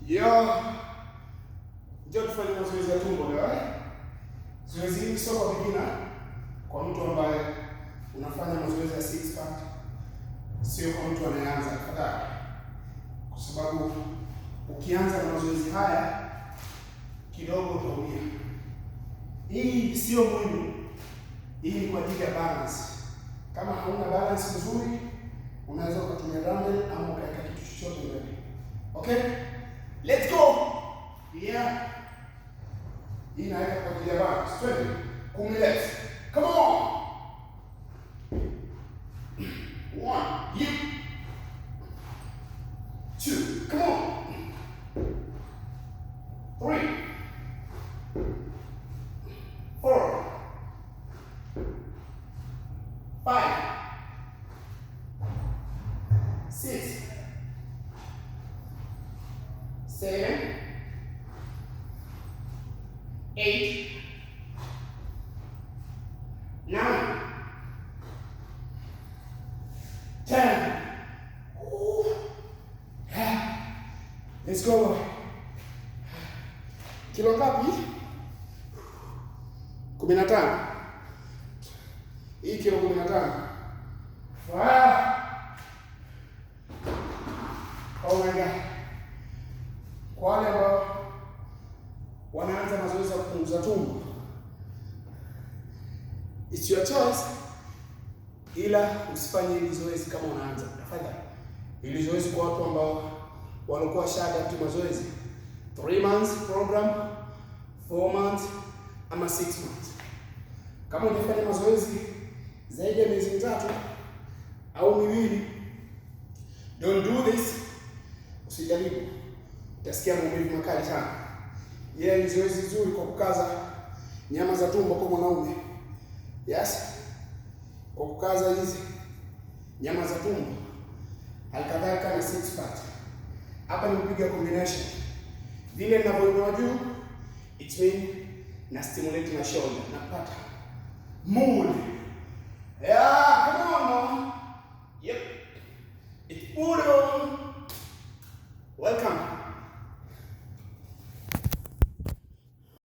Yo, njoo tufanye mazoezi ya tumbo leo. Zoezi hili sio kwa beginner, kwa mtu ambaye unafanya mazoezi ya six pack, sio kwa mtu anayeanza tafadhali. Kwa sababu ukianza na mazoezi haya kidogo utaumia. Hii sio muhimu. Hii ni kwa ajili ya balance. Kama hauna balance nzuri, unaweza kutumia dumbbell ama ukaweka kitu chochote mbele. Okay? Let's go. Yeah. Hii naweka kwa ajili ya balance. Twende. 10 reps. Come on. 1, you. 2, come on. 3, 4, 5, 6, 7, 8, 9, 10. Let's go. Kilo ngapi? 15. Hii kilo 15. Oh my God. Kwa wale ambao wanaanza mazoezi ya kupunguza tumbo, it's your choice, ila usifanye hili zoezi kama unaanza. Tafadhali. Hili zoezi kwa watu ambao walikuwa shada mazoezi 3 months program, 4 months ama 6 months. Kama unafanya mazoezi zaidi ya miezi 3 au 2, don't do this. Usijaribu, utasikia maumivu makali sana. Yeye ni zoezi zuri kwa kukaza nyama za tumbo kwa mwanaume. Yes, kwa kukaza hizi nyama za tumbo, halikadhalika na 6 pack. Hapa nimepiga combination. Vile ninavyoinua juu, it mean na stimulate na shoulder. Napata mood. Yeah, come on.